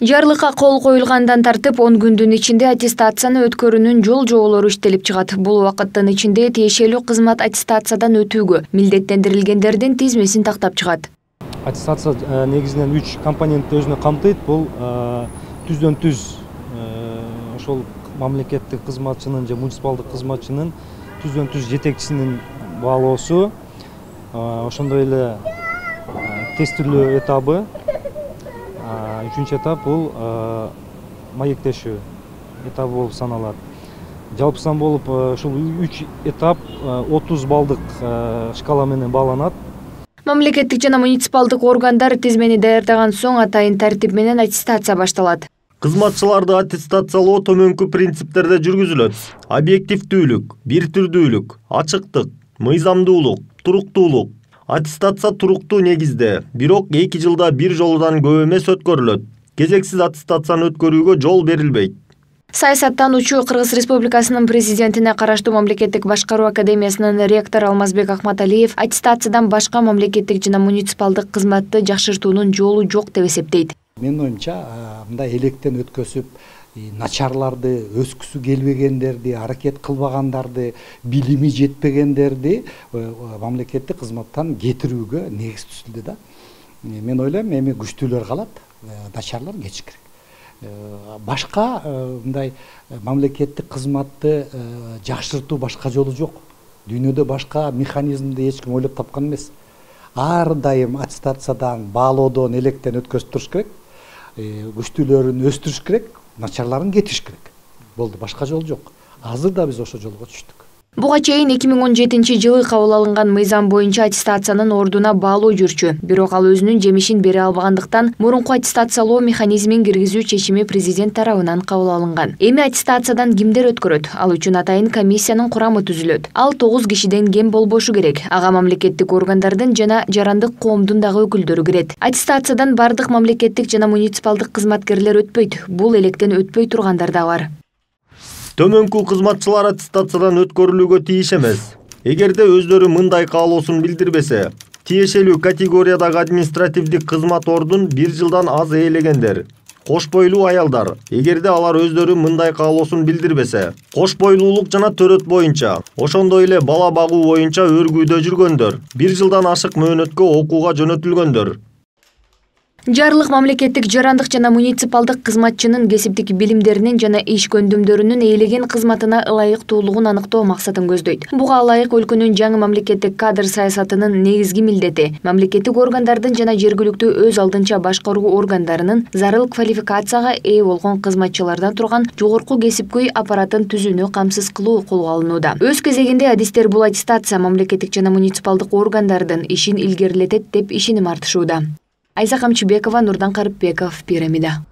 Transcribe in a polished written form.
Жарлыкка кол коюлгандан тартып 10 күндүн ичинде аттестацияны өткөрүүнүн жол жоболору иштелип чыгат. Бул убакыттын ичинде тиешелүү кызмат аттестациядан өтүүгө милдеттендирилгендердин тизмесин тактап чыгат. Аттестация негизинен 3 компонентти өзүнө камтыйт. Бул түздөн түз ошол мамлекеттик кызматчынын же муниципалдык кызматчынын түздөн түз жетекчисинин баалоосу, ошондой эле тестилөө этабы. Үчүнчү этап бул маектешүү этабы болуп саналат. Жалпысынан болуп ушул 3 этап 30 балдык шкала менен бааланат. Мамлекеттик жана муниципалдык органдар тизмени даярдаган соң атайын тартип менен аттестация башталат. Кызматчыларды аттестациялоо төмөнкү принциптерде жүргүзүлөт. Объективдүүлүк, бир түрдүүлүк, ачыктык, мыйзамдуулук, туруктуулук. Аттестация туруктуу негизде, бирок 2 жылда бир жолудан көп эмес өткөрүлөт. Кезексиз аттестацияны өткөрүүгө жол берилбейт. Саясаттануучу Кыргыз Республикасынын президентине караштуу мамлекеттик башкаруу академиясынын ректору Алмазбек Акматалиев аттестациядан башка мамлекеттик жана муниципалдык кызматты жакшыртуунун жолу жок деп эсептейт. Менин оюмча, мындай электен өткөзүп, начарларды, өскүсү келбегендерди, аракет кылбагандарды, билими жетпегендерди мамлекеттик кызматтан кетирүүгө негиз түзүлдү да. Мен ойлойм, эми күчтүүлөр калат, начарлар кетиш керек. Башка мындай мамлекеттик кызматты жакшыртуу башка жолу жок. Дүйнөдө башка механизмди эч ким ойлоп тапкан эмес. Ар дайым аттестациядан, баалоодон, электен өткөзүп туруш керек. Күчтүүлөрүн өстүрүш керек, начарларын кетиш керек. Болду, башка жол жок. Азыр да биз ошо жолго түштүк. Буга чейин 2017 жылы кабыл алынган мыйзам боюнча аттестациянын ордуна баалоо жүрчү. Бирок ал өзүнүн жемишин бере албагандыктан мурунку аттестациялоо механизмин киргизүү чечими президент тарабынан кабыл алынган. Эми аттестациядан кимдер өткөрөт? Ал үчүн атайын комиссиянын курамы түзүлөт. Ал 9 кишиден кем болбошу керек. Ага мамлекеттик органдардын жана жарандык коомдун дагы өкүлдөрү кирет. Аттестациядан бардык мамлекеттик жана муниципалдык кызматкерлер өтпөйт. Бул электен өтпөй тургандар да бар. Төмөнкү кызматчылар аттестациядан өткөрүлүүгө тийиш эмес. Эгерде өздөрү мындай каалоосун билдирбесе, тиешелүү категориядагы административдик кызмат ордун 1 жылдан аз ээлегендер, кош бойлуу аялдар, эгерде алар өздөрү мындай каалоосун билдирбесе, кош бойлуулук жана төрөт боюнча, ошондой эле бала багуу боюнча өргүүдө жүргөндөр, 1 жылдан ашык мөөнөткө окууга жөнөтүлгөндөр. Жарлык мамлекеттик жарандык жана муниципалдык кызматчынын кесиптик билимдеринин жана иш көндүмдөрүнүн ээлеген кызматына ылайыктуулугун аныктоо максатын көздөйт. Буга ылайык өлкөнүн жаңы мамлекеттик кадр саясатынын негизги милдети, мамлекеттик органдардын жана жергиликтүү өз алдынча башкаруу органдарынын зарыл квалификацияга ээ болгон кызматчылардан турган жогорку кесипкөй аппаратын түзүүнү камсыз кылуу колго алынууда. Өз кезегинде адистер бул аттестация мамлекеттик жана муниципалдык органдардын ишин илгерилетет деп ишеним артышууда. Айза Камчыбекова, Нурдан Карыпбеков, Пирамида.